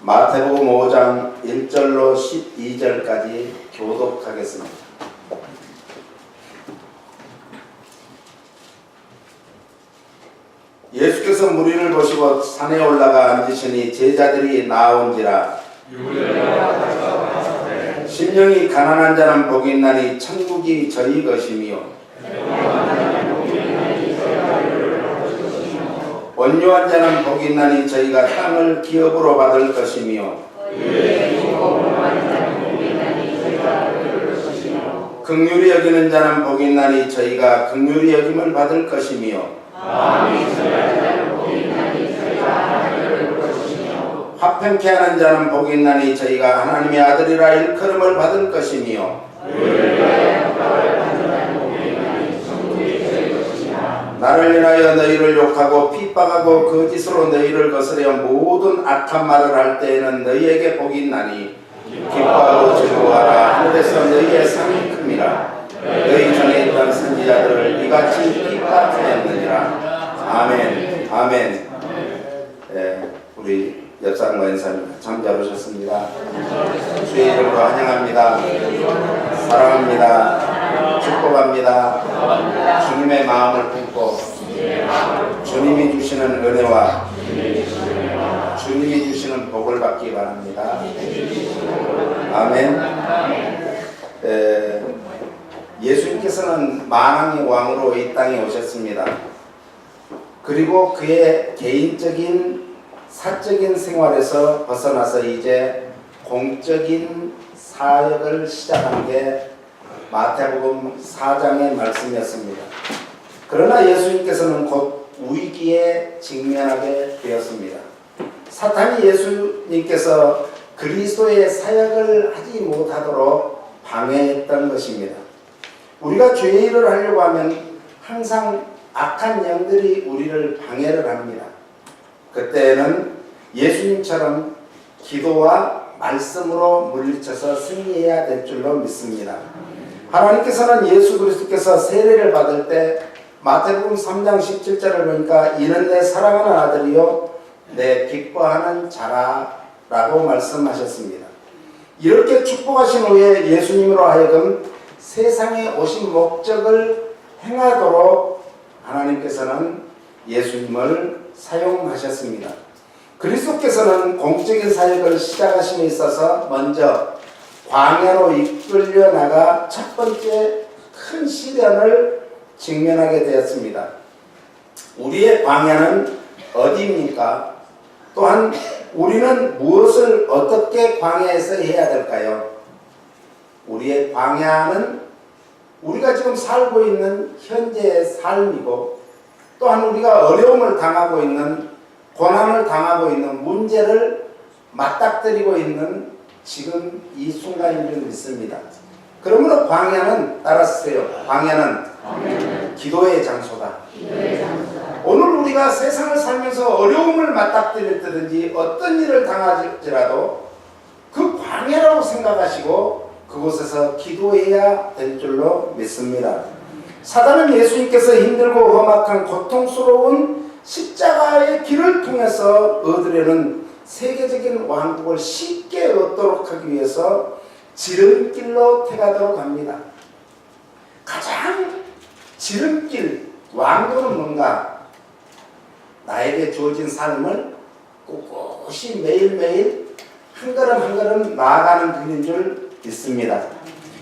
마태복음 5장 1절로 12절까지 교독하겠습니다. 예수께서 무리를 보시고 산에 올라가 앉으시니 제자들이 나온지라. 심령이 가난한 자는 복이 있나니 천국이 저희 것이며 온유한 자는 복이 있나니 저희가 땅을 기업으로 받을 것이며 긍휼히 여기는 자는 복이 있나니 저희가 긍휼히 여김을 받을 것이며 화평케 하는 자는 복이 있나니 저희가 하나님의 아들이라 일컬음을 받을 것이며 나를 인하여 너희를 욕하고 핍박하고 거짓으로 너희를 거스려 모든 악한 말을 할 때에는 너희에게 복이 있나니 기뻐하고 즐거워하라. 하늘에서 너희의 상이 큽니다. 너희 전에 있던 선지자들을 이같이 핍박하였느니라. 아멘. 아멘. 우리 옆사람과 인사님 참 잘 오셨습니다. 주의 이름으로 환영합니다. 사랑합니다. 축복합니다. 주님의 마음을 품고 주님이 주시는 은혜와 주님이 주시는 복을 받기 바랍니다. 아멘. 예수님께서는 만왕의 왕으로 이 땅에 오셨습니다. 그리고 그의 개인적인 사적인 생활에서 벗어나서 이제 공적인 사역을 시작한 게 마태복음 4장의 말씀이었습니다. 그러나 예수님께서는 곧 위기에 직면하게 되었습니다. 사탄이 예수님께서 그리스도의 사역을 하지 못하도록 방해했던 것입니다. 우리가 죄의 일을 하려고 하면 항상 악한 영들이 우리를 방해를 합니다. 그때는 예수님처럼 기도와 말씀으로 물리쳐서 승리해야 될 줄로 믿습니다. 하나님께서는 예수 그리스도께서 세례를 받을 때 마태복음 3장 17절을 보니까 이는 내 사랑하는 아들이요 내 기뻐하는 자라 라고 말씀하셨습니다. 이렇게 축복하신 후에 예수님으로 하여금 세상에 오신 목적을 행하도록 하나님께서는 예수님을 사용하셨습니다. 그리스도께서는 공적인 사역을 시작하심에 있어서 먼저 광야로 이끌려 나가 첫 번째 큰 시련을 직면하게 되었습니다. 우리의 광야는 어디입니까? 또한 우리는 무엇을 어떻게 광야에서 해야 될까요? 우리의 광야는 우리가 지금 살고 있는 현재의 삶이고 또한 우리가 어려움을 당하고 있는 고난을 당하고 있는 문제를 맞닥뜨리고 있는 지금 이 순간인 줄 믿습니다. 그러므로 광야는 따라서요. 광야는 기도의 장소다. 오늘 우리가 세상을 살면서 어려움을 맞닥뜨렸든지 어떤 일을 당하지라도 그 광야라고 생각하시고 그곳에서 기도해야 될 줄로 믿습니다. 사단은 예수님께서 힘들고 험악한 고통스러운 십자가의 길을 통해서 얻으려는 세계적인 왕국을 쉽게 얻도록 하기 위해서 지름길로 택하도록 합니다. 가장 지름길, 왕국은 뭔가? 나에게 주어진 삶을 꿋꿋이 매일매일 한 걸음 한 걸음 나아가는 길인 줄 믿습니다.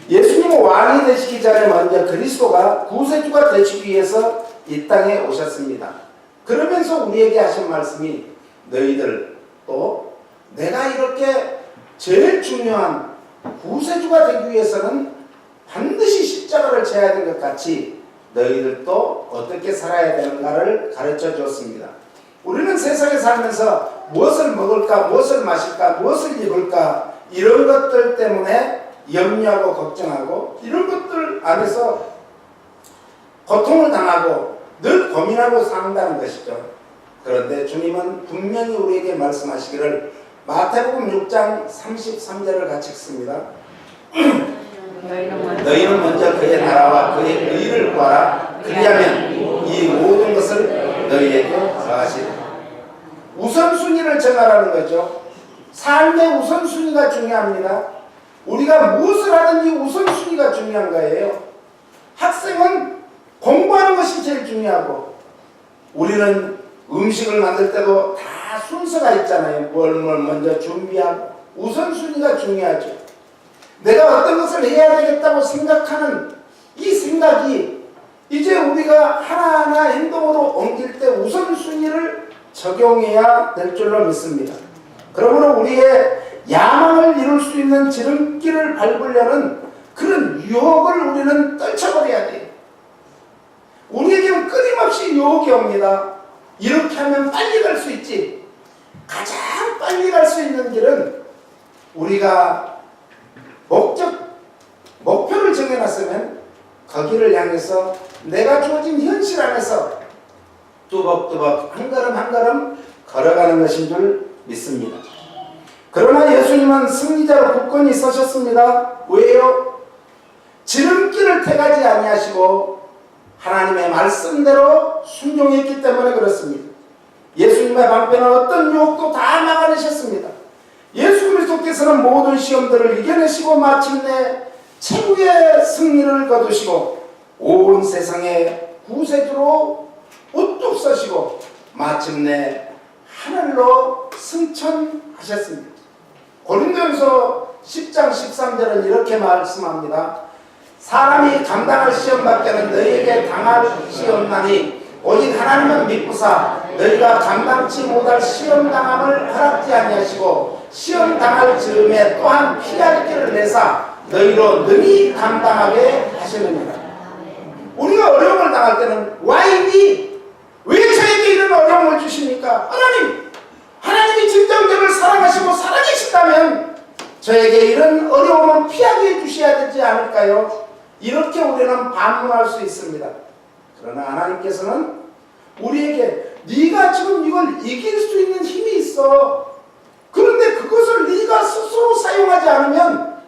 예수님은 왕이 되시기 전에 먼저 그리스도가 구세주가 되시기 위해서 이 땅에 오셨습니다. 그러면서 우리에게 하신 말씀이 너희들 또 내가 이렇게 제일 중요한 구세주가 되기 위해서는 반드시 십자가를 져야 될 것 같이 너희들도 어떻게 살아야 되는가를 가르쳐 주었습니다. 우리는 세상에 살면서 무엇을 먹을까, 무엇을 마실까, 무엇을 입을까 이런 것들 때문에 염려하고 걱정하고 이런 것들 안에서 고통을 당하고 늘 고민하고 산다는 것이죠. 그런데 주님은 분명히 우리에게 말씀하시기를 마태복음 6장 33절을 같이 읽습니다. 너희는 먼저 그의 나라와 그의 의를 구하라. 그리하면 이 모든 것을 너희에게 더하시리라. 우선순위를 정하라는 거죠. 삶의 우선순위가 중요합니다. 우리가 무엇을 하든지 우선순위가 중요한 거예요. 학생은 공부하는 것이 제일 중요하고, 우리는 음식을 만들 때도 다 순서가 있잖아요. 뭘 먼저 준비하고 우선순위가 중요하죠. 내가 어떤 것을 해야 되겠다고 생각하는 이 생각이 이제 우리가 하나하나 행동으로 옮길 때 우선순위를 적용해야 될 줄로 믿습니다. 그러므로 우리의 야망을 이룰 수 있는 지름길을 밟으려는 그런 유혹을 우리는 떨쳐버려야 돼요. 우리에게는 끊임없이 유혹이 옵니다. 이렇게 하면 빨리 갈 수 있지. 가장 빨리 갈 수 있는 길은 우리가 목표를 정해놨으면 거기를 향해서 내가 주어진 현실 안에서 뚜벅뚜벅 한 걸음 한 걸음 걸어가는 것인 줄 믿습니다. 그러나 예수님은 승리자로 굳건히 서셨습니다. 왜요? 지름길을 택하지 아니하시고 하나님의 말씀대로 순종했기 때문에 그렇습니다. 예수님의 방패는 어떤 유혹도 다 막아내셨습니다. 예수 그리스도께서는 모든 시험들을 이겨내시고 마침내 최후의 승리를 거두시고 온 세상의 구세주로 우뚝 서시고 마침내 하늘로 승천하셨습니다. 고린도전서 10장 13절은 이렇게 말씀합니다. 사람이 감당할 시험밖에는 너희에게 당할 시험나니 오직 하나님은 미쁘사 너희가 감당치 못할 시험당함을 허락지 아니하시고 시험당할 즈음에 또한 피할 길을 내사 너희로 능히 감당하게 하시느니라. 우리가 어려움을 당할 때는 Why me? 왜 저에게 이런 어려움을 주십니까? 하나님이 진정 저를 사랑하시고 살아계신다면 저에게 이런 어려움은 피하게 해주셔야 되지 않을까요? 이렇게 우리는 반문할 수 있습니다. 그러나 하나님께서는 우리에게 네가 지금 이걸 이길 수 있는 힘이 있어. 그런데 그것을 네가 스스로 사용하지 않으면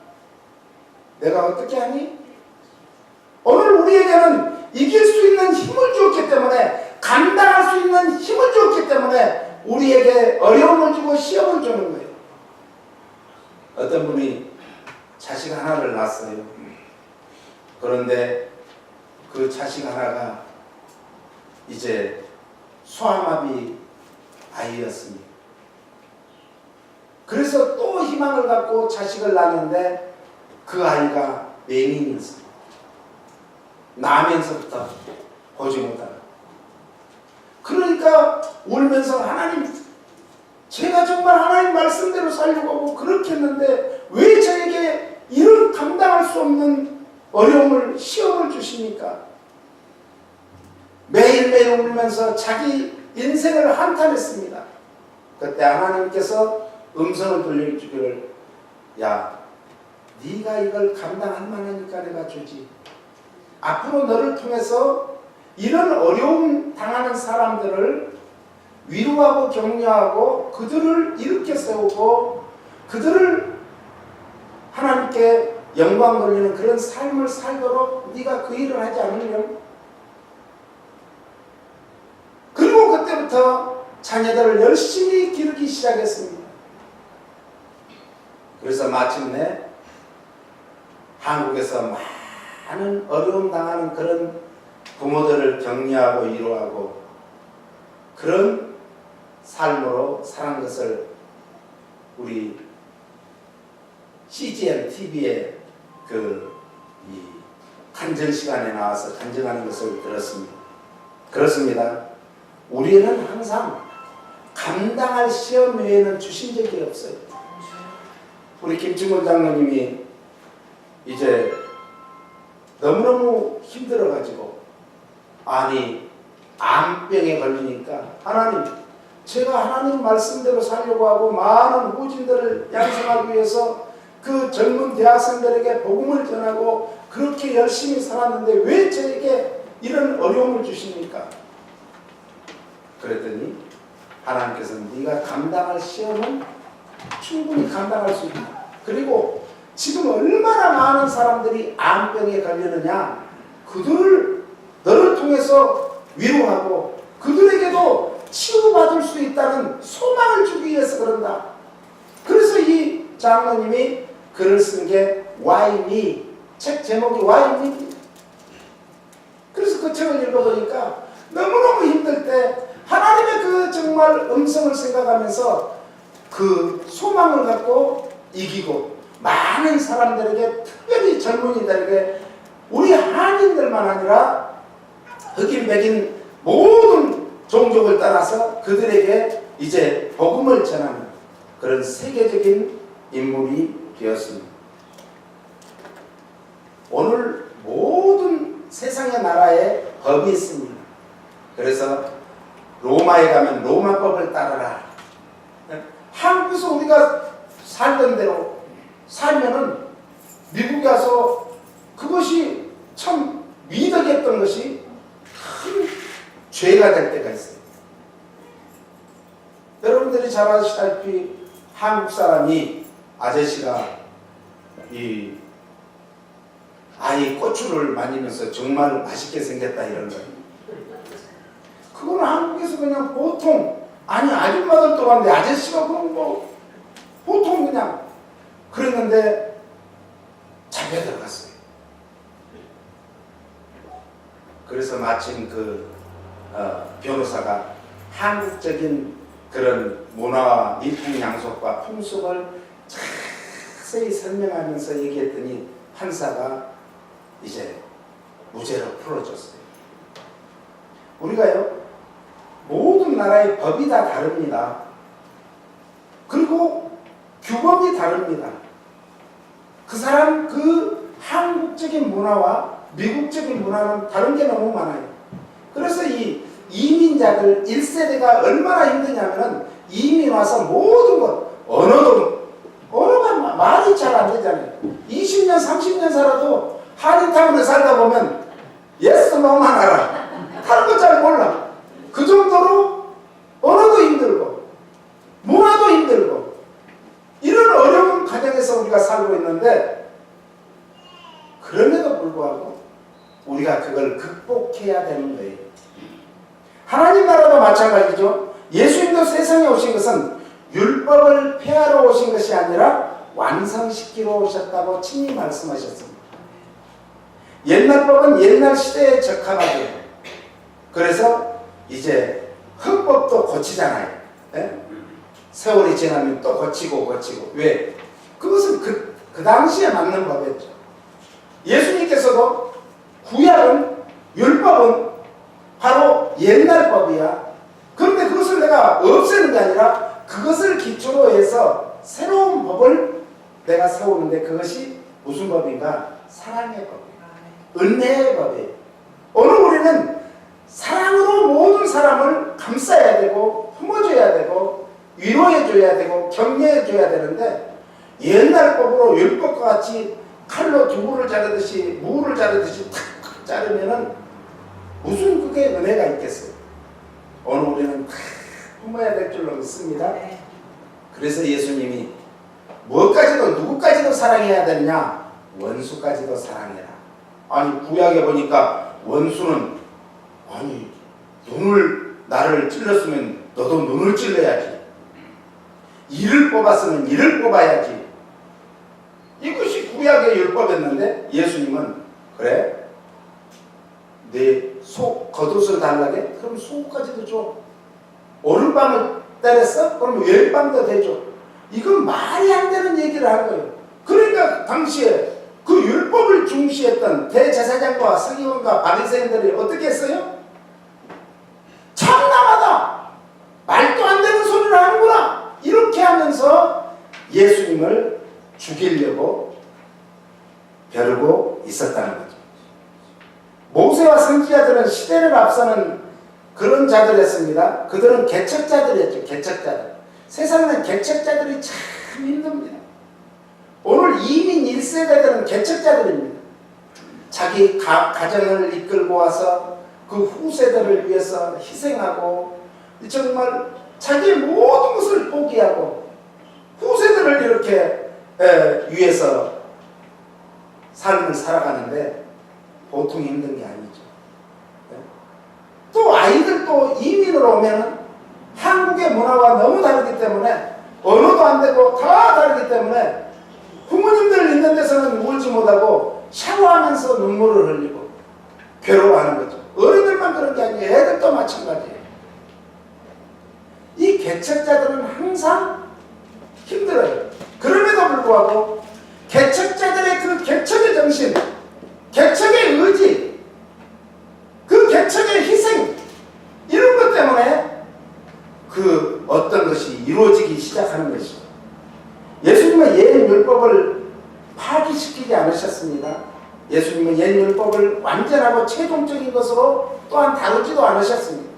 내가 어떻게 하니? 오늘 우리에게는 이길 수 있는 힘을 주었기 때문에, 감당할 수 있는 힘을 주었기 때문에 우리에게 어려움을 주고 시험을 주는 거예요. 어떤 분이 자식 하나를 낳았어요. 그런데 그 자식 하나가 이제 소아마비 아이였습니다. 그래서 또 희망을 갖고 자식을 낳았는데 그 아이가 맹인이었습니다. 나면서부터 보지 못하는. 그러니까 울면서 하나님, 제가 정말 하나님 말씀대로 살려고 하고 그렇게 했는데 왜 저에게 이런 감당할 수 없는 어려움을, 시험을 주십니까? 매일매일 울면서 자기 인생을 한탄했습니다. 그때 하나님께서 음성을 들려주기를, 야, 네가 이걸 감당할 만하니까 내가 주지. 앞으로 너를 통해서 이런 어려움 당하는 사람들을 위로하고 격려하고 그들을 일으켜 세우고 그들을 하나님께 영광 돌리는 그런 삶을 살도록 네가 그 일을 하지 않으면. 그리고 그때부터 자녀들을 열심히 기르기 시작했습니다. 그래서 마침내 한국에서 많은 어려움 당하는 그런 부모들을 격려하고 위로하고 그런 삶으로 사는 것을 우리 CGN TV의 이 간증 시간에 나와서 간증하는 것을 들었습니다. 그렇습니다. 우리는 항상 감당할 시험 외에는 주신 적이 없어요. 우리 김충곤 장로님이 이제 너무너무 힘들어가지고, 아니 암병에 걸리니까 하나님, 제가 하나님 말씀대로 살려고 하고 많은 후진들을 양성하기 위해서 그 젊은 대학생들에게 복음을 전하고 그렇게 열심히 살았는데 왜 저에게 이런 어려움을 주십니까? 그랬더니 하나님께서는 네가 감당할 시험은 충분히 감당할 수 있다. 그리고 지금 얼마나 많은 사람들이 암병에 걸리느냐, 그들을 너를 통해서 위로하고 그들에게도 치유받을 수 있다는 소망을 주기 위해서 그런다. 그래서 장로님이 글을 쓴 게 Why me? 책 제목이 Why me? 그래서 그 책을 읽어보니까 너무너무 힘들 때 하나님의 그 정말 음성을 생각하면서 그 소망을 갖고 이기고 많은 사람들에게, 특별히 젊은이들에게, 우리 한인들만 아니라 흑인 백인 모든 종족을 따라서 그들에게 이제 복음을 전하는 그런 세계적인 인물이 되었습니다. 오늘 모든 세상의 나라에 법이 있습니다. 그래서 로마에 가면 로마법을 따르라. 한국에서 우리가 살던 대로 살면은 미국에 가서 그것이 참 미덕했던 것이 큰 죄가 될 때가 있어요. 여러분들이 잘 아시다시피 한국 사람이 아저씨가 이 아이 고추를 만지면서 정말 맛있게 생겼다 이런 거예요. 그거는 한국에서 그냥 보통, 아니 아줌마들도 봤는데 아저씨가 그런 거 보통 그냥 그랬는데 잡혀 들어갔어요. 그래서 마침 그 변호사가 한국적인 그런 문화와 미풍양속과 풍습을 자세히 설명하면서 얘기했더니 판사가 이제 무죄로 풀어줬어요. 우리가요, 모든 나라의 법이 다 다릅니다. 그리고 규범이 다릅니다. 그 사람 그 한국적인 문화와 미국적인 문화는 다른 게 너무 많아요. 그래서 이 이민자들 1세대가 얼마나 힘드냐면은 이민 와서 모든 것, 언어가 말이 잘 안 되잖아요. 20년, 30년 살아도 한인타운에 살다 보면 예스, 노만 알아. 다른 거 잘 몰라. 그 정도로 언어도 힘들고 문화도 힘들고 이런 어려운 가정에서 우리가 살고 있는데, 그럼에도 불구하고 우리가 그걸 극복해야 되는 거예요. 하나님 나라도 마찬가지죠. 예수님도 세상에 오신 것은 율법을 폐하러 오신 것이 아니라 완성시키러 오셨다고 친히 말씀하셨습니다. 옛날 법은 옛날 시대에 적합하게, 그래서 이제 헌법도 고치잖아요. 네? 세월이 지나면 또 고치고. 왜? 그것은 그 당시에 맞는 법이었죠. 예수님께서도 구약은, 율법은 바로 옛날 법이야. 그런데 그것을 내가 없애는 게 아니라 그것을 기초로 해서 새로운 법을 내가 세우는데, 그것이 무슨 법인가? 사랑의 법이에요. 은혜의 법이에요. 오늘 우리는 사랑으로 모든 사람을 감싸야 되고 품어줘야 되고 위로해줘야 되고 격려해줘야 되는데, 옛날 법으로 율법과 같이 칼로 두부를 자르듯이 무를 자르듯이 탁 자르면은 무슨 그게 은혜가 있겠어요? 오늘 우리는 다 품어야 될 줄로 믿습니다. 그래서 예수님이 무엇까지도 누구까지도 사랑해야 되느냐? 원수까지도 사랑해라. 아니 구약에 보니까 원수는, 아니 눈을 나를 찔렀으면 너도 눈을 찔러야지. 이를 뽑았으면 이를 뽑아야지. 이것이 구약의 율법이었는데, 예수님은 그래? 내 속 겉옷을 달라게? 그럼 속까지도 줘. 오른밤을 때렸어? 그럼 왼밤도 대줘. 이건 말이 안 되는 얘기를 한 거예요. 그러니까 당시에 그 율법을 중시했던 대제사장과 서기관과 바리새인들이 어떻게 했어요? 참남하다! 말도 안 되는 소리를 하는구나! 이렇게 하면서 예수님을 죽이려고 벼르고 있었다는 거죠. 모세와 선지자들은 시대를 앞서는 그런 자들이었습니다. 그들은 개척자들이었죠. 개척자들. 세상은 개척자들이 참 힘듭니다. 오늘 이민 1세대들은 개척자들입니다. 자기 가정을 이끌고 와서 그 후세대를 위해서 희생하고 정말 자기의 모든 것을 포기하고 후세대를 이렇게 위해서 삶을 살아가는데 보통 힘든 게 아니죠. 또 아이들도 이민으로 오면 한국의 문화와 너무 다르기 때문에, 언어도 안 되고 다 다르기 때문에 괴로워하는 거죠. 어른들만 그런 게 아니에요. 애들도 마찬가지예요. 이 개척자들은 항상 힘들어요. 그럼에도 불구하고 개척자들의 그 개척의 정신, 개척의 의지, 그 개척의 희생, 이런 것 때문에 그 어떤 것이 이루어지기 시작하는 것이죠. 예수님은 예언율법을 파기시키지 않으셨습니다. 예수님은 예언율법을 완전하고 최종적인 것으로 또한 다루지도 않으셨습니다.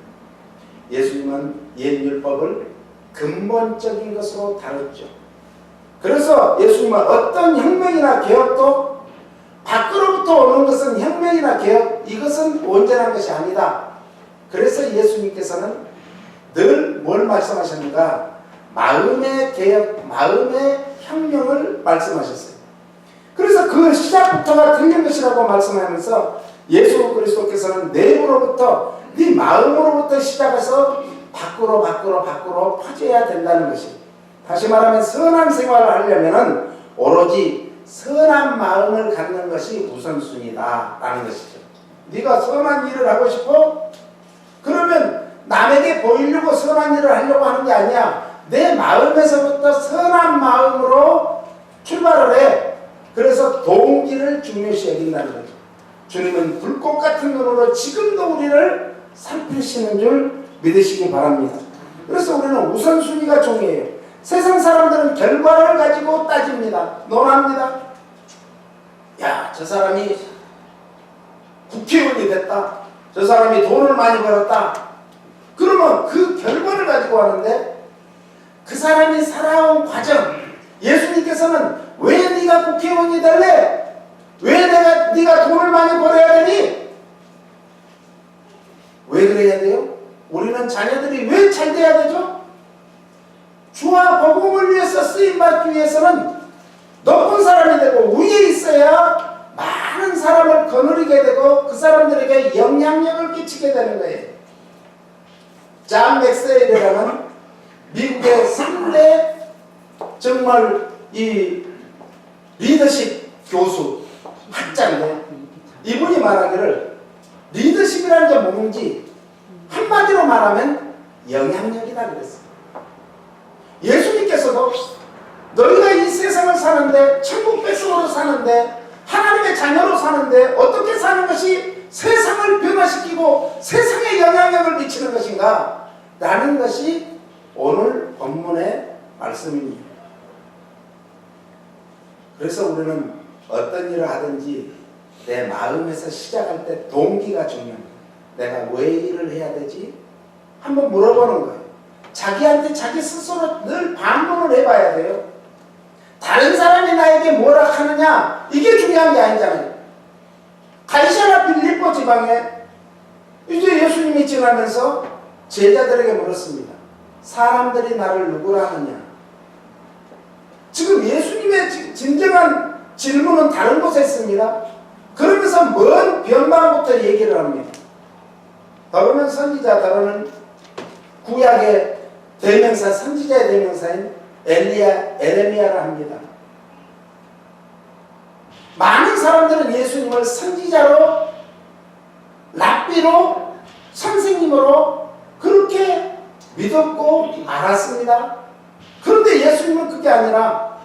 예수님은 예언율법을 근본적인 것으로 다뤘죠. 그래서 예수님은 어떤 혁명이나 개혁도 밖으로부터 오는 것은 혁명이나 개혁, 이것은 온전한 것이 아니다. 그래서 예수님께서는 늘 뭘 말씀하셨는가? 마음의 개혁, 마음의 혁명을 말씀하셨어요. 그래서 그 시작부터가 틀린 것이라고 말씀하면서 예수 그리스도께서는 내부로부터, 네 마음으로부터 시작해서 밖으로 퍼져야 된다는 것이, 다시 말하면 선한 생활을 하려면 오로지 선한 마음을 갖는 것이 우선순위다 라는 것이죠. 네가 선한 일을 하고 싶어? 그러면 남에게 보이려고 선한 일을 하려고 하는 게 아니야. 내 마음에서부터 선한 마음으로 출발을 해. 그래서 동기를 중요시 여긴다는 거죠. 주님은 불꽃 같은 눈으로 지금도 우리를 살피시는 줄 믿으시기 바랍니다. 그래서 우리는 우선순위가 중요해요. 세상 사람들은 결과를 가지고 따집니다. 논합니다. 야, 저 사람이 국회의원이 됐다. 저 사람이 돈을 많이 벌었다. 그러면 그 결과를 가지고 하는데 그 사람이 살아온 과정, 예수님께서는 왜 네가 국회의원이 될래? 왜 네가 돈을 많이 벌어야 되니? 왜 그래야 돼요? 우리는 자녀들이 왜 잘 돼야 되죠? 주와 복음을 위해서 쓰임받기 위해서는 높은 사람이 되고 위에 있어야 많은 사람을 거느리게 되고 그 사람들에게 영향력을 끼치게 되는 거예요. 존 맥세일이라는 미국의 3대 정말 이 리더십 교수, 학자인데 이분이 말하기를 리더십이라는 게 뭔지 한마디로 말하면 영향력이다 그랬어요. 예수님께서도 너희가 이 세상을 사는데, 천국 백성으로 사는데, 하나님의 자녀로 사는데 어떻게 사는 것이 세상을 변화시키고 세상에 영향력을 미치는 것인가? 라는 것이 오늘 본문의 말씀입니다. 그래서 우리는 어떤 일을 하든지 내 마음에서 시작할 때 동기가 중요합니다. 내가 왜 일을 해야 되지? 한번 물어보는 거예요. 자기한테 자기 스스로 늘 반문을 해봐야 돼요. 다른 사람이 나에게 뭐라 하느냐, 이게 중요한 게 아니잖아요. 가이사랴 빌립보 지방에 이제 예수님이 지나면서 제자들에게 물었습니다. 사람들이 나를 누구라 하느냐? 지금 예수님의 진정한 질문은 다른 곳에 있습니다. 그러면서 먼 변방부터 얘기를 합니다. 더러는 선지자, 더러는 구약의 대명사, 선지자의 대명사인 에레미야라 합니다. 많은 사람들은 예수님을 선지자로, 랍비로, 선생님으로 그렇게 믿었고 알았습니다. 그런데 예수님은 그게 아니라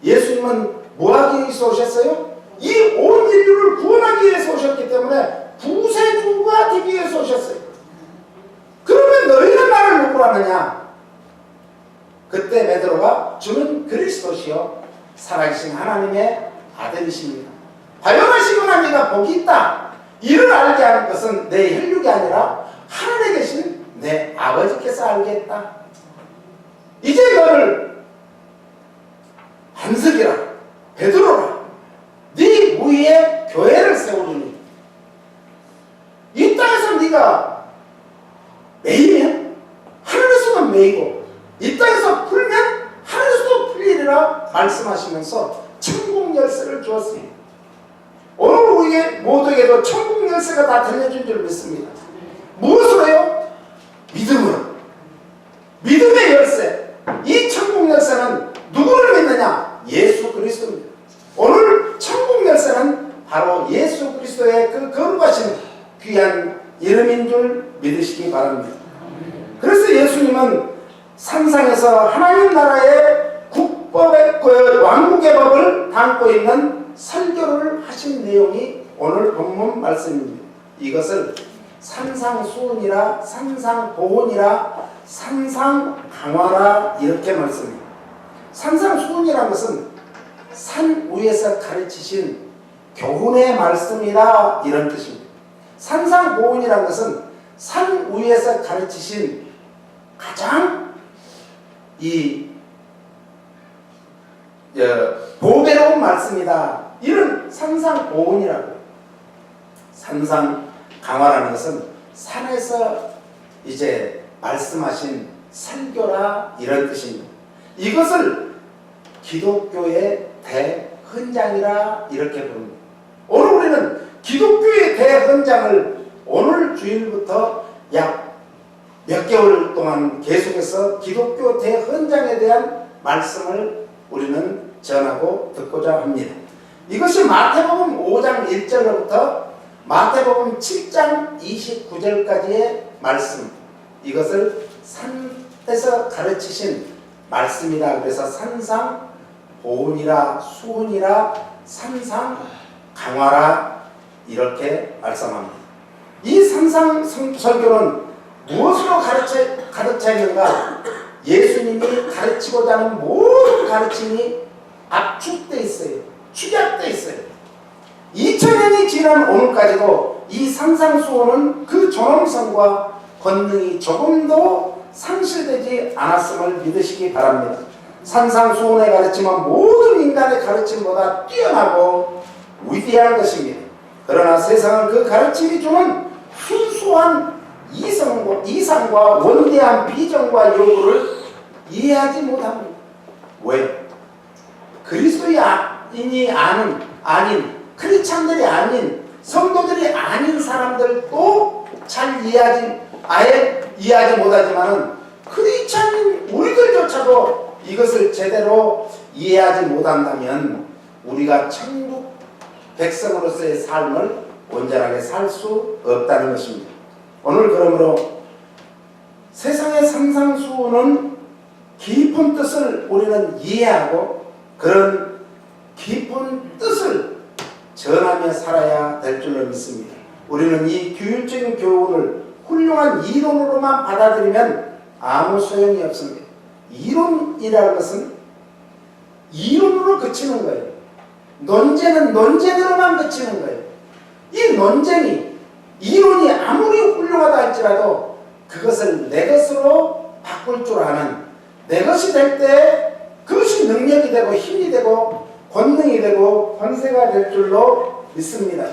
예수님은 뭐 하기 위해서 오셨어요? 이 온 인류를 구원하기 위해서 오셨기 때문에 구세주가 되기 위해서 오셨어요. 그러면 너희는 나를 누구로 하느냐? 그때 베드로가 주는 그리스도시요 살아계신 하나님의 아들이십니다. 발령하시거나 네가 복이 있다. 이를 알게 하는 것은 내 혈육이 아니라 하늘에 계신 내 아버지께서 알겠다. 이제 너를 한석이라, 베드로라, 네 위에 교회를 세우리니 이 땅에서 네가 매이면 하늘에서도 매이고 이 땅에서 풀면 하늘에서도 풀리리라 말씀하시면서 천국 열쇠를 주었습니다. 오늘 우리에게 모두에게도 천국 열쇠가 다 들려준 줄 믿습니다. 무엇으로요? 믿음으로. 믿음의 열쇠. 이 천국 열쇠는 누구를 믿느냐? 예수 그리스도입니다. 오늘 천국 열쇠는 바로 예수 그리스도의 그 거룩하신 이름인 줄 믿으시기 바랍니다. 그래서 예수님은 상상에서 하나님 나라의 국법의 왕국의 법을 담고 있는 설교를 하신 내용이 오늘 본문 말씀입니다. 이것을 산상수훈이라 산상보훈이라 산상강화라 이렇게 말씀합니다. 산상수훈이라는 것은 산 위에서 가르치신 교훈의 말씀이라 이런 뜻입니다. 산상보훈이라는 것은 산 위에서 가르치신 가장 보배로운 말씀이다. 이런 산상보훈이라고. 산상강화라는 것은 산에서 이제 말씀하신 설교라 이런 뜻입니다. 이것을 기독교의 대헌장이라 이렇게 부릅니다. 오늘 우리는 기독교의 대헌장을 오늘 주일부터 약 몇 개월 동안 계속해서 기독교 대헌장에 대한 말씀을 우리는 전하고 듣고자 합니다. 이것이 마태복음 5장 1절로부터 마태복음 7장 29절까지의 말씀, 이것을 산에서 가르치신 말씀이라 그래서 산상보훈이라 수훈이라 산상강화라 이렇게 말씀합니다. 이 산상설교는 무엇으로 가르쳐 있는가? 예수님이 가르치고자 하는 모든 가르침이 압축되어 있어요. 축약되어 있어요. 2000년이 지난 오늘까지도 이 산상수훈은 그 존엄성과 권능이 조금도 상실되지 않았음을 믿으시기 바랍니다. 산상수훈의 가르침은 모든 인간의 가르침보다 뛰어나고 위대한 것입니다. 그러나 세상은 그 가르침이 주는 순수한 이상과 원대한 비전과 요구를 이해하지 못합니다. 왜? 그리스도인이 아닌 크리스찬들이 아닌 성도들이 아닌 사람들도 잘 이해하지 못하지만은 크리스찬인 우리들조차도 이것을 제대로 이해하지 못한다면 우리가 천국 백성으로서의 삶을 온전하게 살 수 없다는 것입니다. 오늘 그러므로 세상의 산상수훈은 깊은 뜻을 우리는 이해하고 그런 깊은 뜻을 전하며 살아야 될 줄로 믿습니다. 우리는 이 규율적인 교훈을 훌륭한 이론으로만 받아들이면 아무 소용이 없습니다. 이론이라는 것은 이론으로 그치는 거예요. 논쟁은 논쟁으로만 그치는 거예요. 이 논쟁이 이론이 아무리 훌륭하다 할지라도 그것을 내 것으로 바꿀 줄 아는, 내 것이 될 때 그것이 능력이 되고 힘이 되고 권능이 되고 권세가 될 줄로 믿습니다.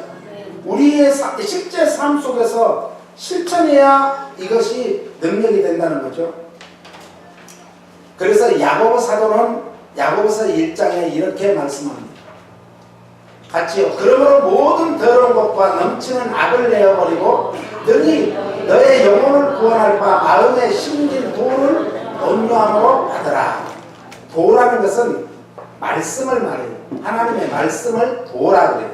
우리의 실제 삶 속에서 실천해야 이것이 능력이 된다는 거죠. 그래서 야고보 사도는 야고보서 1장에 이렇게 말씀합니다. 같이요. 그러므로 모든 더러운 것과 넘치는 악을 내어버리고 능히 너의 영혼을 구원할 바 마음에 심긴 도를 온유함으로 받으라. 도라는 것은 말씀을 말해요. 하나님의 말씀을 도라 그래요.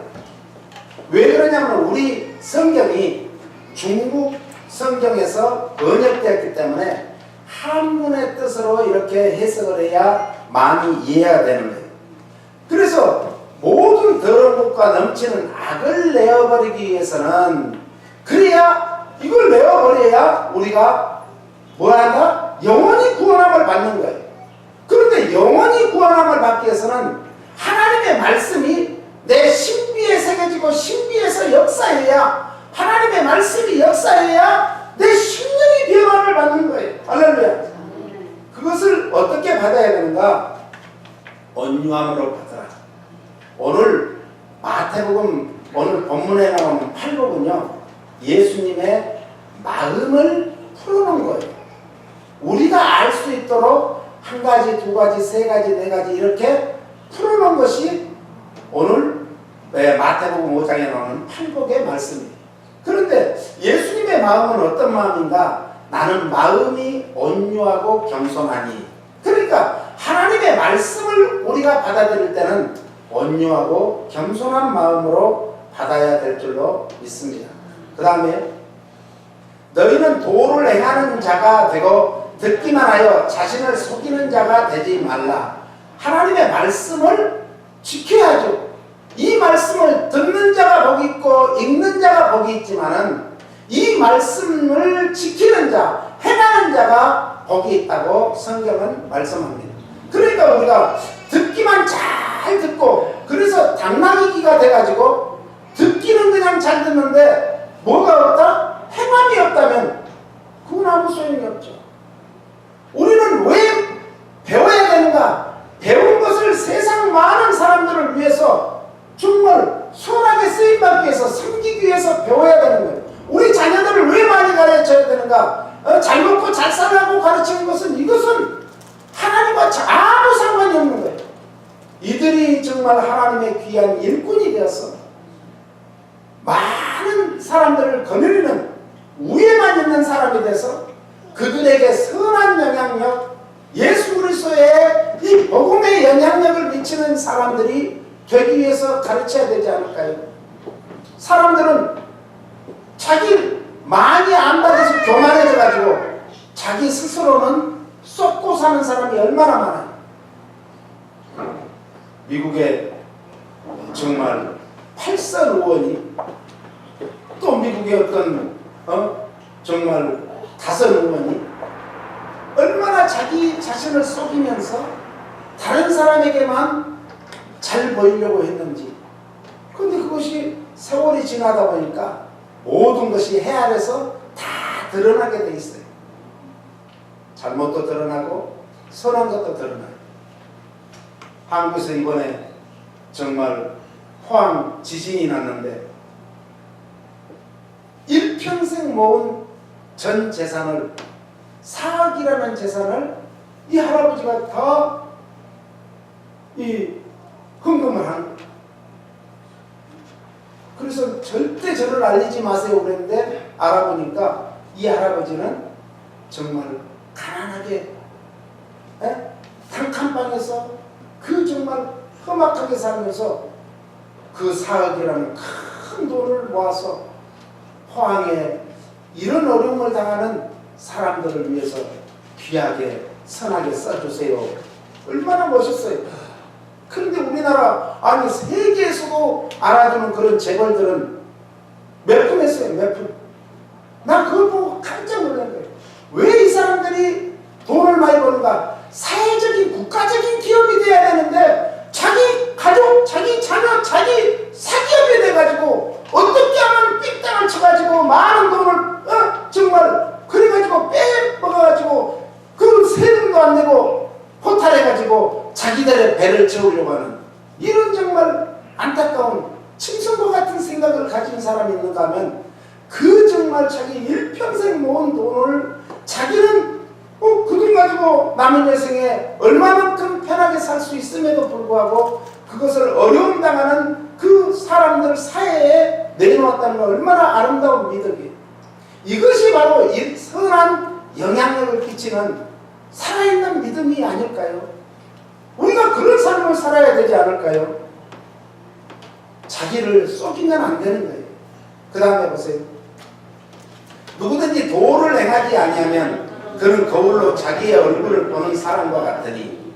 왜 그러냐면 우리 성경이 중국 성경에서 번역되었기 때문에 한문의 뜻으로 이렇게 해석을 해야 많이 이해가 되는 거예요. 그래서 모든 더러운 것과 넘치는 악을 내어버리기 위해서는 그래야 이걸 내어버려야 우리가 뭐한다? 영원히 구원함을 받는 거예요. 그런데 영원히 구원함을 받기 위해서는 하나님의 말씀이 내 신비에 새겨지고 신비에서 역사해야 하나님의 말씀이 역사해야 내 심령이 변화를 받는 거예요. 할렐루야. 그것을 어떻게 받아야 되는가? 온유함으로 받아라. 오늘 마태복음 오늘 본문에 나오는 8복은요 예수님의 마음을 풀어놓은 거예요. 우리가 알 수 있도록 한 가지, 두 가지, 세 가지, 네 가지 이렇게 풀어놓은 것이 오늘 마태복음 5장에 나오는 8복의 말씀입니다. 그런데 예수님의 마음은 어떤 마음인가? 나는 마음이 온유하고 겸손하니. 그러니까 하나님의 말씀을 우리가 받아들일 때는 온유하고 겸손한 마음으로 받아야 될 줄로 믿습니다. 그 다음에 너희는 도를 행하는 자가 되고 듣기만 하여 자신을 속이는 자가 되지 말라. 하나님의 말씀을 지켜야죠. 이 말씀을 듣는 자가 복이 있고 읽는 자가 복이 있지만은 이 말씀을 지키는 자, 행하는 자가 복이 있다고 성경은 말씀합니다. 그러니까 우리가 듣기만 잘 듣고 그래서 당나귀기가 돼가지고 듣기는 그냥 잘 듣는데 뭐가 없다? 행함이 없다면 그건 아무 소용이 없죠. 우리는 왜 배워야 되는가? 배운 것을 세상 많은 사람들을 위해서 정말 수월하게 쓰임받기 위해서 섬기기 위해서 배워야 되는 거예요. 우리 자녀들을 왜 많이 가르쳐야 되는가? 잘 먹고 잘 살라고 가르치는 것은 이것은 하나님과 아무 상관이 없는 거예요. 이들이 정말 하나님의 귀한 일꾼이 되어서 많은 사람들을 거느리는 위에만 있는 사람이 돼서 그들에게 선한 영향력, 예수 그리스도의 이 복음의 영향력을 미치는 사람들이 되기 위해서 가르쳐야 되지 않을까요? 사람들은 자기 많이 안다 해서 교만해져가지고 자기 스스로는 쏟고 사는 사람이 얼마나 많아요. 미국의 정말 8선 의원이 또 미국의 어떤 정말 5 의원이 얼마나 자기 자신을 속이면서 다른 사람에게만 잘 보이려고 했는지. 그런데 그것이 세월이 지나다 보니까 모든 것이 헤아려서 다 드러나게 돼 있어요. 잘못도 드러나고 선한 것도 드러나요. 한국에서 이번에 정말 포항 지진이 났는데 일평생 모은 전 재산을 4억이라는 재산을 이 할아버지가 다 헌금을 한 거예요. 그래서 절대 저를 알리지 마세요 그랬는데 알아보니까 이 할아버지는 정말 가난하게 단칸방에서 그 정말 험악하게 살면서 그 4억이라는 큰 돈을 모아서 포항에 이런 어려움을 당하는 사람들을 위해서 귀하게 선하게 써주세요. 얼마나 멋있어요. 그런데 우리나라 아니 세계에서도 알아주는 그런 재벌들은 몇 푼 했어요. 몇 푼. 나 그걸 보고 깜짝 놀란 거예요. 왜 이 사람들이 돈을 많이 버는가? 사회적인 국가적인 기업이 돼야 되는데 자기 가족, 자기 자녀, 자기 사기업이 돼가지고 어떻게 하면 삑땅을 쳐가지고 많은 돈을 정말 그래가지고 빼먹어가지고 그 세금도 안 내고 포탈해가지고 자기들의 배를 채우려고 하는 이런 정말 안타까운 침성과 같은 생각을 가진 사람이 있는가 하면 그 정말 자기 일평생 모은 돈을 자기는 그 돈 가지고 남은 여생에 얼마만큼 편하게 살 수 있음에도 불구하고 그것을 어려움 당하는 그 사람들 사회에 내놓았다는 건 얼마나 아름다운 믿음이에요. 이것이 바로 선한 영향력을 끼치는 살아있는 믿음이 아닐까요? 우리가 그런 삶을 살아야 되지 않을까요? 자기를 속이면 안 되는 거예요. 그 다음에 보세요. 누구든지 도를 행하지 아니하면 그는 거울로 자기의 얼굴을 보는 사람과 같으니.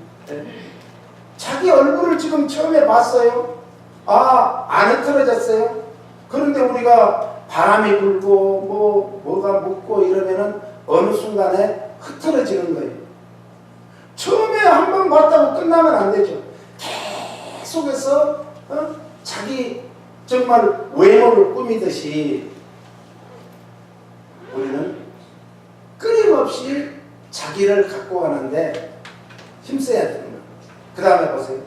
자기 얼굴을 지금 처음에 봤어요. 안 흐트러졌어요. 그런데 우리가 바람이 불고 뭐가 묻고 이러면은 어느 순간에 흐트러지는 거예요. 처음에 한 번 봤다고 끝나면 안 되죠. 계속해서 자기 정말 외모를 꾸미듯이 우리는 끊임없이 자기를 갖고 가는데 힘써야 되는 거예요. 그 다음에 보세요.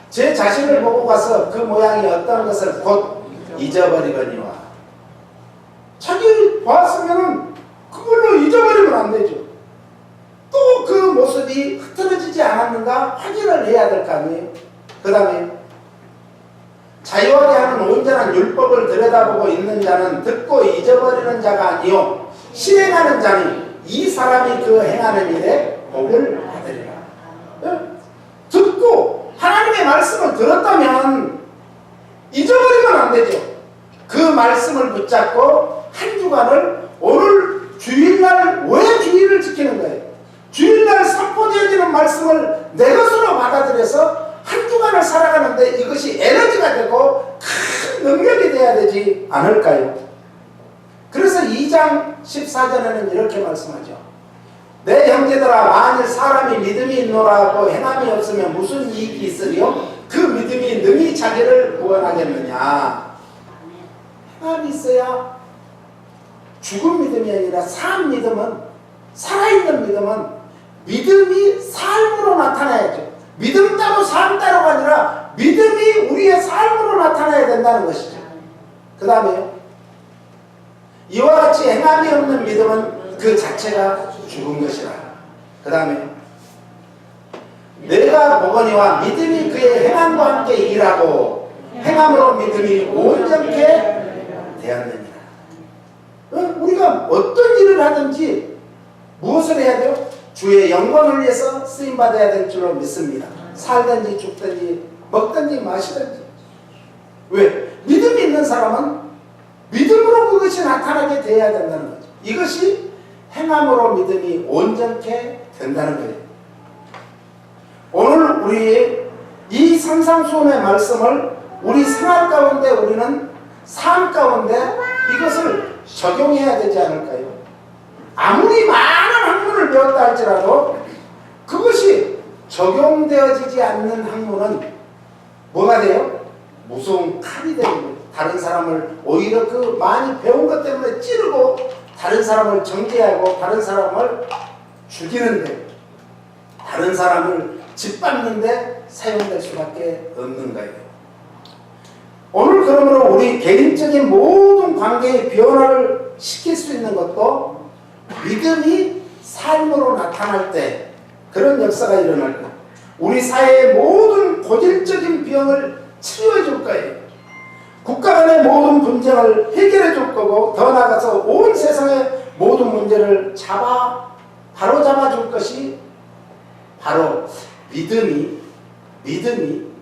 제 자신을 보고 가서 그 모양이 어떤 것을 곧 잊어버리거니와. 자기를 봤으면 그걸로 잊어버리면 안 되죠. 또 그 모습이 흐트러지지 않았는가 확인을 해야 될 거 아니에요. 그 다음에 자유하게 하는 온전한 율법을 들여다보고 있는 자는 듣고 잊어버리는 자가 아니요 실행하는 자니 이 사람이 그 행하는 일에 복을 받으리라. 듣고 하나님의 말씀을 들었다면 잊어버리면 안 되죠. 그 말씀을 붙잡고 한 주간을 오늘 주일날 왜 주일을 지키는 거예요? 주일날 선포되어지는 말씀을 내 것으로 받아들여서 한 주간을 살아가는데 이것이 에너지가 되고 큰 능력이 돼야 되지 않을까요? 그래서 2장 14절에는 이렇게 말씀하죠. 내 형제들아, 만일 사람이 믿음이 있노라고 행함이 없으면 무슨 이익이 있으리요? 그 믿음이 능히 자기를 구원하겠느냐? 행함이 있어야 죽은 믿음이 아니라 산 믿음은, 살아있는 믿음은 믿음이 삶으로 나타나야죠. 믿음 따로 삶 따로가 아니라 믿음이 우리의 삶으로 나타나야 된다는 것이죠. 그 다음에요, 이와 같이 행함이 없는 믿음은 그 자체가 죽은 것이라. 그 다음에 내가 보거니와 믿음이 그의 행함과 함께 일하고 행함으로 믿음이 온전케 되었느니라. 우리가 어떤 일을 하든지 무엇을 해야 돼요? 주의 영광을 위해서 쓰임받아야 될 줄로 믿습니다. 살든지 죽든지 먹든지 마시든지. 왜? 믿음이 있는 사람은 믿음으로 그것이 나타나게 되어야 된다는 거죠. 이것이 행함으로 믿음이 온전케 된다는 거예요. 오늘 우리의 이 산상수훈의 말씀을 우리 생활 가운데, 우리는 삶 가운데 이것을 적용해야 되지 않을까요? 아무리 많은 학문을 배웠다 할지라도 그것이 적용되어지지 않는 학문은 뭐가 돼요? 무서운 칼이 되는 거예요. 다른 사람을 오히려 그 많이 배운 것 때문에 찌르고 다른 사람을 정죄하고 다른 사람을 죽이는데, 다른 사람을 짓밟는데 사용될 수밖에 없는 거예요. 오늘 그러므로 우리 개인적인 모든 관계의 변화를 시킬 수 있는 것도 믿음이 삶으로 나타날 때 그런 역사가 일어날 거예요. 우리 사회의 모든 고질적인 병을 치료해 줄 거예요. 국가 간의 모든 분쟁을 해결해 줄 거고, 더 나아가서 온 세상의 모든 문제를 바로잡아 줄 것이 바로 믿음이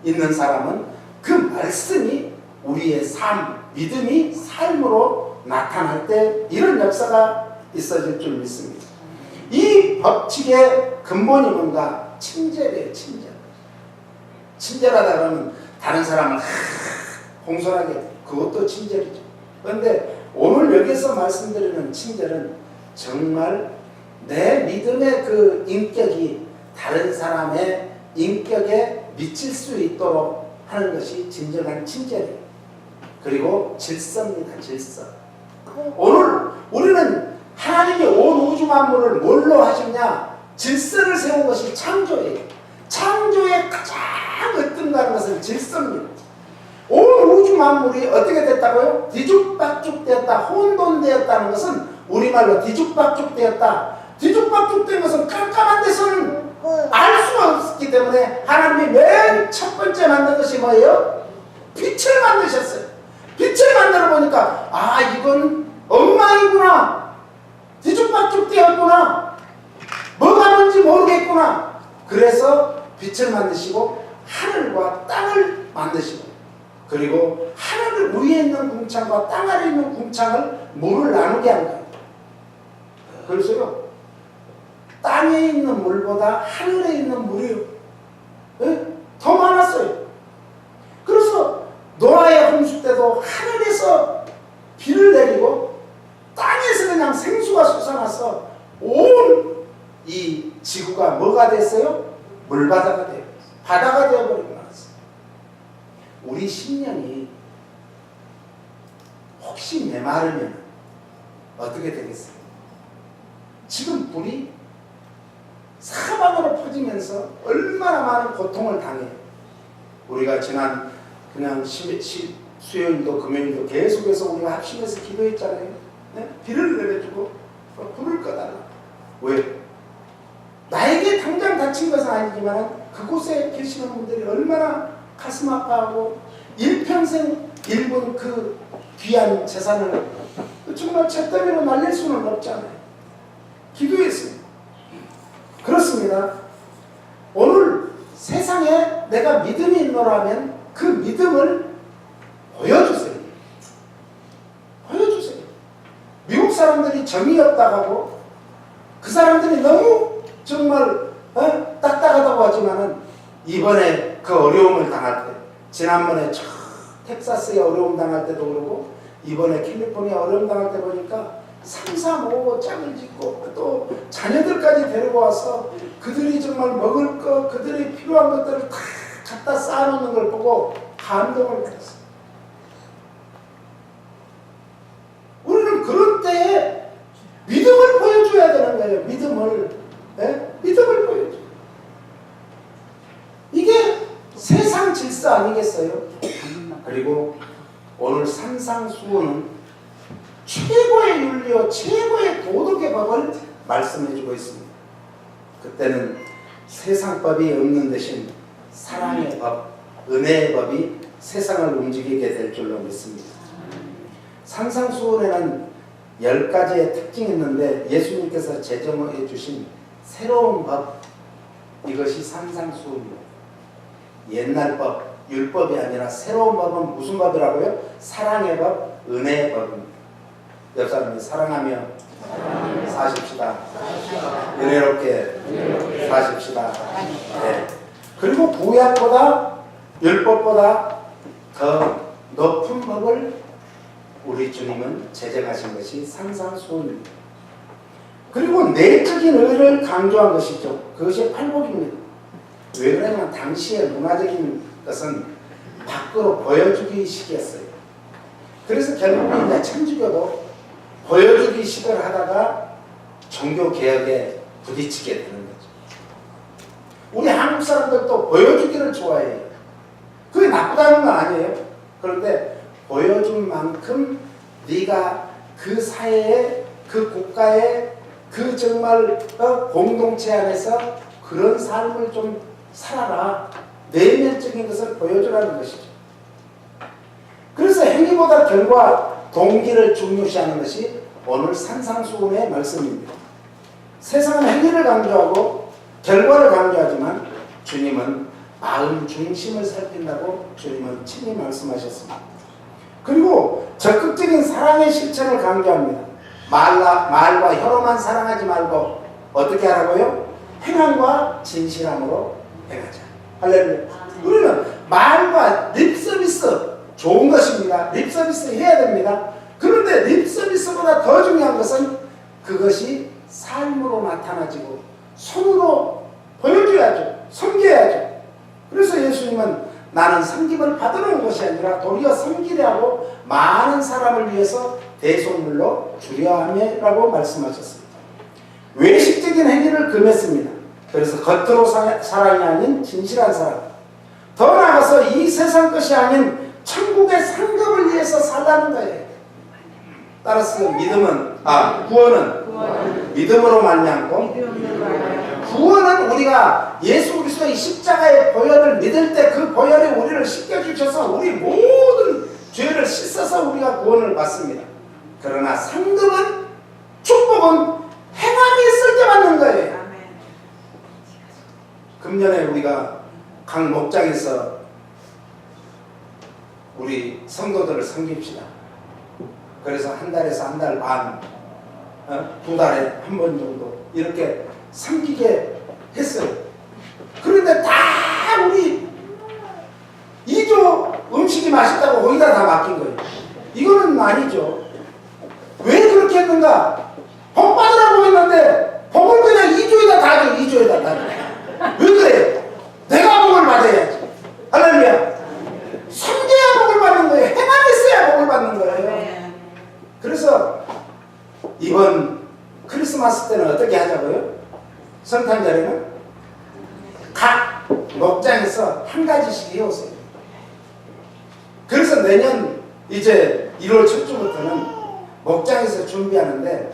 있는 사람은 그 말씀이 우리의 삶, 믿음이 삶으로 나타날 때 이런 역사가 있어질 줄 믿습니다. 이 법칙의 근본이 뭔가? 친절이에요. 친절하다 그러면 다른 사람을 공손하게, 그것도 친절이죠. 그런데 오늘 여기서 말씀드리는 친절은 정말 내 믿음의 그 인격이 다른 사람의 인격에 미칠 수 있도록 하는 것이 진정한 친절이에요. 그리고 질서입니다. 질서. 오늘 우리는 하나님이 온 우주 만물을 뭘로 하셨냐? 질서를 세운 것이 창조예요. 창조의 가장 으뜸가는 것은 질서입니다. 온 우주 만물이 어떻게 됐다고요? 뒤죽박죽 되었다, 혼돈되었다는 것은 우리말로 뒤죽박죽 되었다. 뒤죽박죽 된 것은 깜깜한 데서는 알 수가 없기 때문에 하나님이 맨 첫 번째 만든 것이 뭐예요? 빛을 만드셨어요. 빛을 만들어 보니까 아, 이건 엉망이구나, 뒤죽박죽 되었구나, 뭐가 뭔지 모르겠구나. 그래서 빛을 만드시고 하늘과 땅을 만드시고, 그리고 하늘 위에 있는 궁창과 땅 아래에 있는 궁창을 물을 나누게 한 거예요. 그래서요, 땅에 있는 물보다 하늘에 있는 물이 더 많았어요. 그래서 노아의 홍수 때도 하늘에서 비를 내리고 땅에서 그냥 생수가 솟아나서 온 이 지구가 뭐가 됐어요? 물바다가 되어버렸어요. 바다가 되어버리고 말았어요. 우리 심령이 혹시 메마르면 어떻게 되겠어요? 지금 불이 사방으로 퍼지면서 얼마나 많은 고통을 당해요. 우리가 지난 그냥 수요일도 금요일도 계속해서 우리가 합심해서 기도했잖아요. 네? 비를 내려주고 불을 꺼달라. 왜? 나에게 당장 다친 것은 아니지만 그곳에 계시는 분들이 얼마나 가슴 아파하고 일평생 일군 그 귀한 재산을 정말 잿더미로 날릴 수는 없잖아요. 기도했습니다. 그렇습니다. 오늘 세상에 내가 믿음이 있노라면 그 믿음을 보여주세요. 보여주세요. 미국 사람들이 정이 없다고 하고 그 사람들이 너무 정말 딱딱하다고 하지만은 이번에 그 어려움을 당할 때, 지난번에 텍사스에 어려움 당할 때도 그러고 이번에 캘리포니아 어려움 당할 때 보니까 삼삼오오 짝을 짓고 또 자녀들까지 데리고 와서 그들이 정말 먹을 거, 그들이 필요한 것들을 다 갖다 쌓아놓는 걸 보고 감동을 받았어요. 우리는 그런 때에 믿음을 보여줘야 되는 거예요. 믿음을 보여줘. 이게 세상 질서 아니겠어요? 그리고 오늘 산상수훈은 최고의 윤리와 최고의 도덕의 법을 말씀해주고 있습니다. 그때는 세상법이 없는 대신 사랑의 법, 은혜의 법이 세상을 움직이게 될 줄로 믿습니다. 산상수훈에는 10가지의 특징이 있는데 예수님께서 제정해 주신 새로운 법, 이것이 산상수훈입니다. 옛날 법, 율법이 아니라 새로운 법은 무슨 법이라고요? 사랑의 법, 은혜의 법입니다. 옆 사람이 사랑하며 사십시다. 은혜롭게 사십시다. 네. 그리고 구약보다 율법보다 더 높은 법을 우리 주님은 제정하신 것이 산상수훈입니다. 그리고 내적인 의를 강조한 것이죠. 그것이 팔복입니다. 왜 그러냐면 당시의 문화적인 것은 밖으로 보여주기식이었어요. 그래서 결국은 이제 천주교도 보여주기식을 하다가 종교개혁에 부딪히게 되는 거죠. 우리 한국 사람들도 보여주기를 좋아해요. 그게 나쁘다는 건 아니에요. 그런데 보여준 만큼 네가 그 사회에, 그 국가에, 그 정말 공동체 안에서 그런 삶을 좀 살아라. 내면적인 것을 보여주라는 것이죠. 그래서 행위보다 결과, 동기를 중요시하는 것이 오늘 산상수훈의 말씀입니다. 세상은 행위를 강조하고 결과를 강조하지만 주님은 마음 중심을 살핀다고 주님은 친히 말씀하셨습니다. 그리고 적극적인 사랑의 실천을 강조합니다. 말과 혀로만 사랑하지 말고 어떻게 하라고요? 행함과 진실함으로 행하자. 할렐루야. 우리는 말과 립서비스 좋은 것입니다. 립서비스 해야 됩니다. 그런데 립서비스보다 더 중요한 것은 그것이 삶으로 나타나지고 손으로 보여줘야죠. 섬겨야죠. 그래서 예수님은 나는 섬김을 받으러 온 것이 아니라 도리어 섬기려 하고 많은 사람을 위해서 대속물로 주려 함이라고 말씀하셨습니다. 외식적인 행위를 금했습니다. 그래서 겉으로 사랑이 아닌 진실한 사랑, 더 나아가서 이 세상 것이 아닌 천국의 상급을 위해서 살라는 거예요. 따라서 구원은 믿음으로 말미암고, 구원은 우리가 예수 그리스도의 십자가의 보혈을 믿을 때 그 보혈이 우리를 씻겨주셔서 우리 모든 죄를 씻어서 우리가 구원을 받습니다. 그러나 상급은, 축복은 행함이 있을 때 받는 거예요. 금년에 우리가 각 목장에서 우리 성도들을 섬깁시다. 그래서 한 달에서 한 달 반, 2달에 한 번 정도 이렇게 섬기게 했어요. 그런데 다 우리 2조 음식이 맛있다고 거기다 다 맡긴 거예요. 이거는 아니죠. 왜 그렇게 했는가? 복 받으라고 했는데 복을 그냥 2조에다 다 줘. 2조에다 다 줘. 왜 그래요? 내가 복을 받아야지. 할렐루야. 섬겨야 복을 받는 거예요. 행함이 있어야 복을 받는 거예요. 그래서 이번 크리스마스 때는 어떻게 하자고요? 성탄절에는 각 목장에서 한 가지씩 해오세요. 그래서 내년 이제 1월 첫 주부터는 목장에서 준비하는데,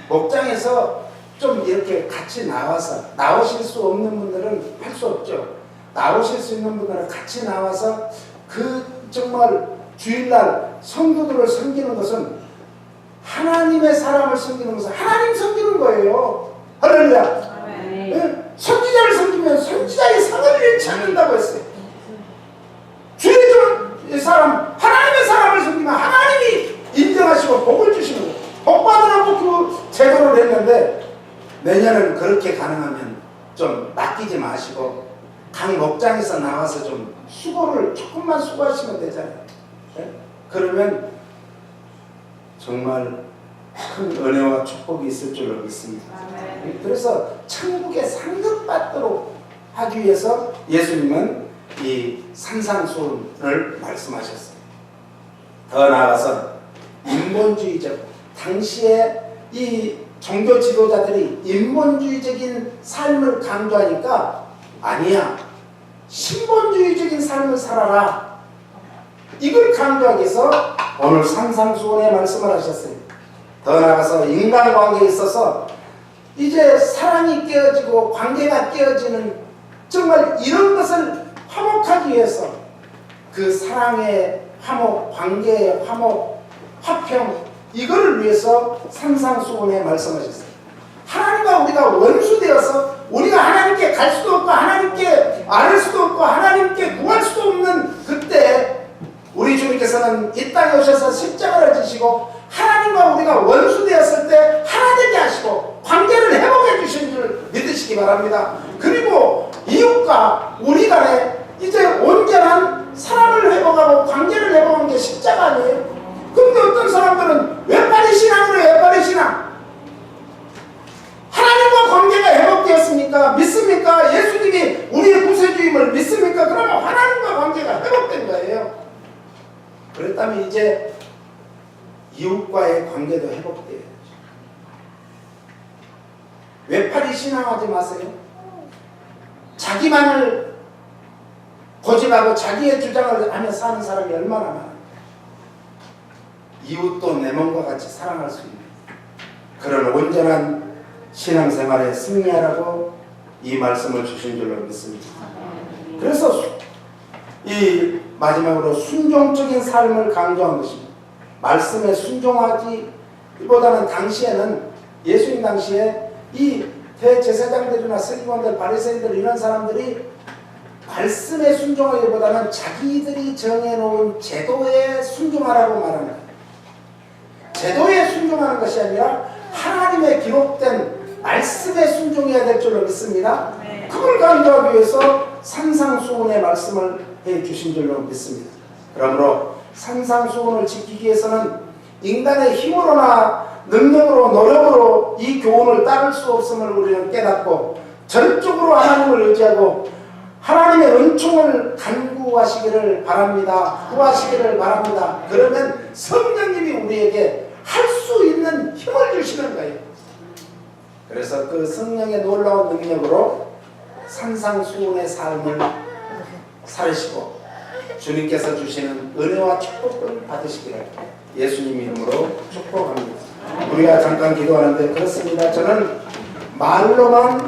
목장에서 좀 이렇게 같이 나와서, 나오실 수 없는 분들은 할 수 없죠. 나오실 수 있는 분들은 같이 나와서 그 정말 주일날 성도들을 섬기는 것은 하나님의 사람을 섬기는 것은 하나님 섬기는 거예요. 할렐루야. 선지자를 섬기면 선지자의 상을 잃지 않는다고 했어요. 주의 종 사람, 하나님의 사람을 섬기면 하나님이 인정하시고 복을 주시는 거예요. 내년은 그렇게 가능하면 좀 맡기지 마시고 각 목장에서 나와서 좀 수고를 조금만 수고하시면 되잖아요. 네? 그러면 정말 큰 은혜와 축복이 있을 줄로 믿습니다. 그래서 천국에 상급받도록 하기 위해서 예수님은 이 산상수훈을 말씀하셨어요. 더 나아가서 인본주의적, 당시에 이 종교 지도자들이 인본주의적인 삶을 강조하니까 아니야, 신본주의적인 삶을 살아라, 이걸 강조하기 위해서 오늘 산상수훈에 말씀을 하셨어요. 더 나아가서 인간관계에 있어서 이제 사랑이 깨어지고 관계가 깨어지는 정말 이런 것을 화목하기 위해서 그 사랑의 화목, 관계의 화목, 화평, 이거를 위해서 산상수훈에 말씀하셨어요. 하나님과 우리가 원수되어서 우리가 하나님께 갈 수도 없고 하나님께 아를 수도 없고 하나님께 구할 수도 없는 그때 우리 주님께서는 이 땅에 오셔서 십자가를 지시고 하나님과 우리가 원수되었을 때 하나 되게 하시고 관계를 회복해 주신 줄 믿으시기 바랍니다. 그리고 이웃과 우리 간에 이제 온전한 사랑을 회복하고 관계를 회복하는 게 십자가 아니에요? 근데 어떤 사람들은 외파리 신앙으로 외파리 신앙, 하나님과 관계가 회복되었습니까? 믿습니까? 예수님이 우리의 구세주임을 믿습니까? 그러면 하나님과 관계가 회복된 거예요. 그렇다면 이제 이웃과의 관계도 회복돼요. 외파리 신앙하지 마세요. 자기만을 고집하고 자기의 주장을 하며 사는 사람이 얼마나 많아요. 이웃도 내 몸과 같이 사랑할 수 있는 그런 온전한 신앙생활에 승리하라고 이 말씀을 주신 줄로 믿습니다. 그래서 이 마지막으로 순종적인 삶을 강조한 것입니다. 말씀에 순종하기보다는 당시에는, 예수님 당시에 이 대제사장들이나 서기관들, 바리새인들 이런 사람들이 말씀에 순종하기보다는 자기들이 정해놓은 제도에 순종하라고 말하는 거예요. 제도에 순종하는 것이 아니라 하나님의 기록된 말씀에 순종해야 될 줄로 믿습니다. 그걸 강조하기 위해서 산상수훈의 말씀을 해 주신 줄로 믿습니다. 그러므로 산상수훈을 지키기 위해서는 인간의 힘으로나 능력으로 노력으로 이 교훈을 따를 수 없음을 우리는 깨닫고 전적으로 하나님을 의지하고 하나님의 은총을 간구하시기를 바랍니다. 구하시기를 바랍니다. 그러면 성령님이 우리에게 할 수 있는 힘을 주시는 거예요. 그래서 그 성령의 놀라운 능력으로 산상수훈의 삶을 살으시고 주님께서 주시는 은혜와 축복을 받으시기를 예수님 이름으로 축복합니다. 우리가 잠깐 기도하는데 그렇습니다. 저는 말로만